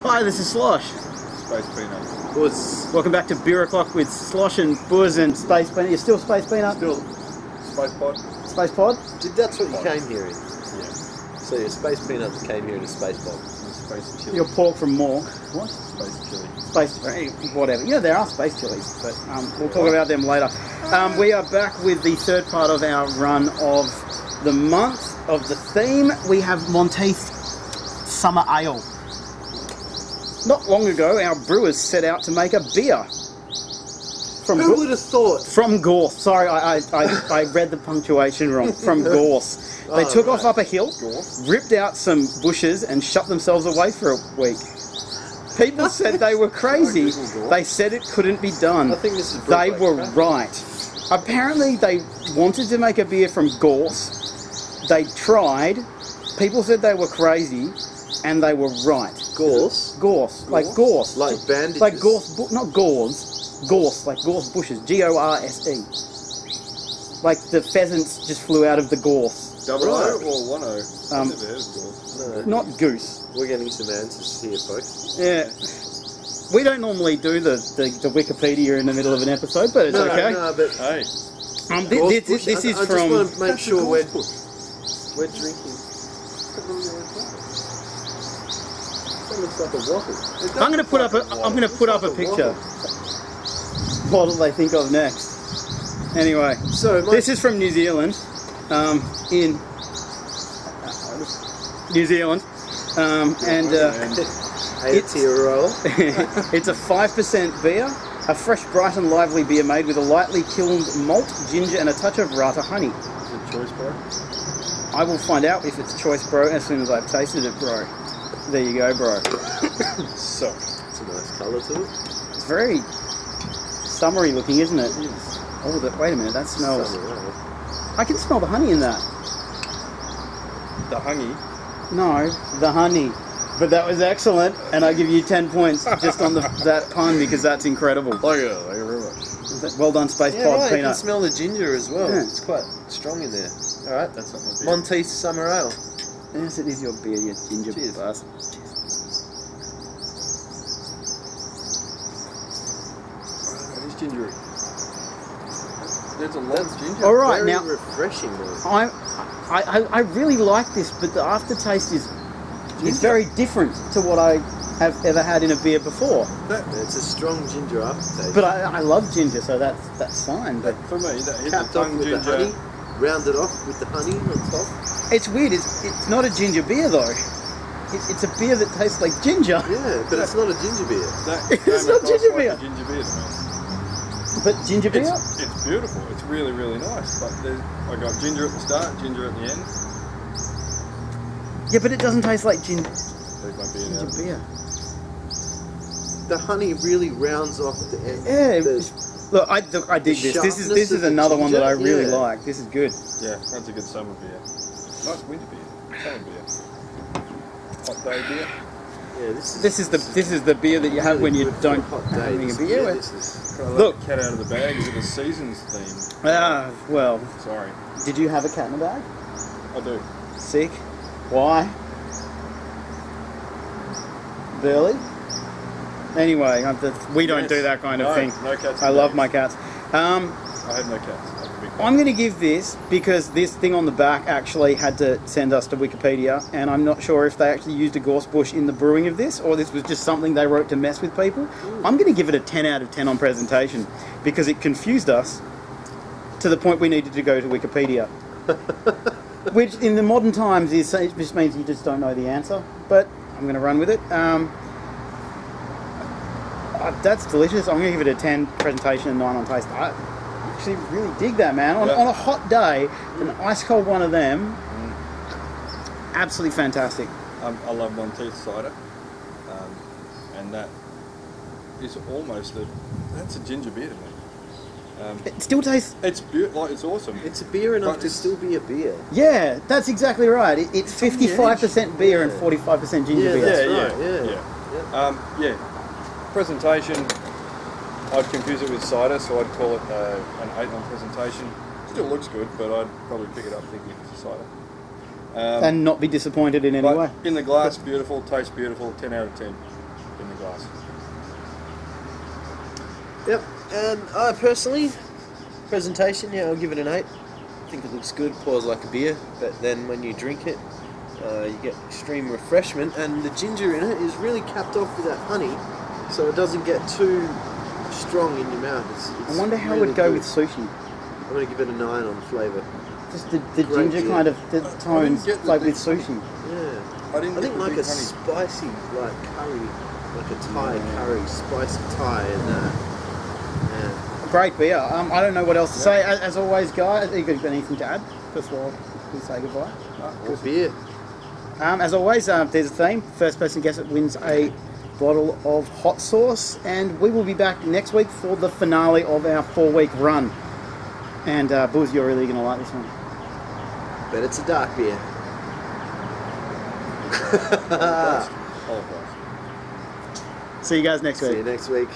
Hi, this is Slosh. Space Peanut. Buuz. Welcome back to Beer O'Clock with Slosh and Buuz and Space Peanut. You're still Space Peanut? Still Space Pod. Space Pod? That's what you came here in. Yeah. So your Space Peanut came here in a Space Pod. Space Chili. Your pork from Mork. What? Space Chili. Space, whatever. Yeah, there are space chilies, but we'll talk about them later. We are back with the third part of our run of the month of the theme. We have Monteith Summer Ale. Not long ago, our brewers set out to make a beer. Who would have thought? From Gorse. Sorry, I read the punctuation wrong. From Gorse. They took off up a hill, ripped out some bushes and shut themselves away for a week. People said they were crazy. They said it couldn't be done. I think this is They were right. Apparently they wanted to make a beer from Gorse. They tried. People said they were crazy. And they were right. Gorse? Gorse. Like gorse. Like bandages? Like gorse, not gauze. Gorse, like gorse bushes. G-O-R-S-E. Like the pheasants just flew out of the gorse. Double O or 1 O? I've never heard of gorse. No. Not goose. We're getting some answers here, folks. Yeah. We don't normally do the Wikipedia in the middle of an episode, but it's okay. No, but Hey. This is I from... just want to make sure we're drinking. That looks like a waffle. I'm going to put up a picture. What will they think of next? Anyway, So this is from New Zealand. In New Zealand, it's a 5% beer, a fresh, bright and lively beer made with a lightly kilned malt, ginger and a touch of rata honey. Is it choice, bro? I will find out if it's choice, bro, as soon as I've tasted it, bro. There you go, bro. So. It's a nice colour to it. It's very summery looking, isn't it? Oh, wait a minute, that smells... I can smell the honey in that. The honey? No, the honey. But that was excellent, and I give you 10 points just on that pun because that's incredible. Thank you very much. Well done, Space Pod Right, you can Peanut. smell the ginger as well. Yeah. It's quite strong in there. Alright, That's not my beer. Monteith Summer Ale. Yes, it is your beer, you ginger Cheers. bastard. That is gingery. There's a lot of ginger. All right, Very now refreshing though. I really like this, but the aftertaste is very different to what I have ever had in a beer before. It's a strong ginger aftertaste. But I love ginger, so that's fine. But For me, that is capped the off tongue with ginger. the honey, rounded off with the honey on top. it's weird. It's not a ginger beer though. It's a beer that tastes like ginger. Yeah, but it's not a ginger beer. It's not ginger beer. Ginger beer to me. But ginger beer? It's beautiful. It's really, really nice. But I got ginger at the start, ginger at the end. Yeah, but it doesn't taste like Leave my beer now. ginger beer. The honey really rounds off the end. Yeah. The- Look, I dig this. This sharpness is of the another one that I ginger, really yeah. like. This is good. Yeah, that's a good summer beer. Nice winter beer. Summer beer. Hot day beer. Yeah, This is the beer that you have when you don't hot have day. a This beer. beer, this is Kind of Look. let the cat out of the bag. Is it a seasons theme? Well, Sorry. did you have a cat in the bag? I do. Sick. Why? Burley? Anyway, we don't Yes. do that kind of No, thing. no cats in I love bags. my cats. I had no cats. That's a big I'm going to give this because this thing on the back actually had to send us to Wikipedia, and I'm not sure if they actually used a gorse bush in the brewing of this, or this was just something they wrote to mess with people. I'm going to give it a 10 out of 10 on presentation because it confused us to the point we needed to go to Wikipedia. Which in the modern times it just means you just don't know the answer, but I'm going to run with it. That's delicious. I'm going to give it a 10 presentation and 9 on taste. I actually really dig that, man. On a hot day, an ice cold one of them, absolutely fantastic. I love Monteith cider, and that is almost that's a ginger beer to me. It still tastes... It's it's awesome. It's a beer enough But to still be a beer. Yeah, that's exactly right. It's 55% beer and 45% ginger Yeah, beer. that's yeah. right, Presentation, I'd confuse it with cider, so I'd call it an 8 on presentation. Still looks good, but I'd probably pick it up thinking it's a cider. And not be disappointed in any But way. in the glass, beautiful, tastes beautiful, 10 out of 10. in the glass. Yep, and I personally, presentation, yeah, I'll give it an 8. I think it looks good, pours like a beer, but then when you drink it, you get extreme refreshment, and the ginger in it is really capped off with that honey, so it doesn't get too strong in your mouth. It's I wonder how really it would go good. with sushi. I'm going to give it a 9 on flavour. Just the Great, ginger yeah. kind of the tones get the like big- with sushi. Yeah. I didn't I get think the like big a honey. spicy, like curry, like a Thai curry, spicy Thai, and yeah. Great beer. I don't know what else to say. As always, guys, you got anything to add before we say goodbye? Good beer. As always, there's a theme. First person guess it wins a bottle of hot sauce, and we will be back next week for the finale of our 4-week run. And Buuz, you're really going to like this one. But it's a dark beer. Olive glass. See you guys next week. See you next week.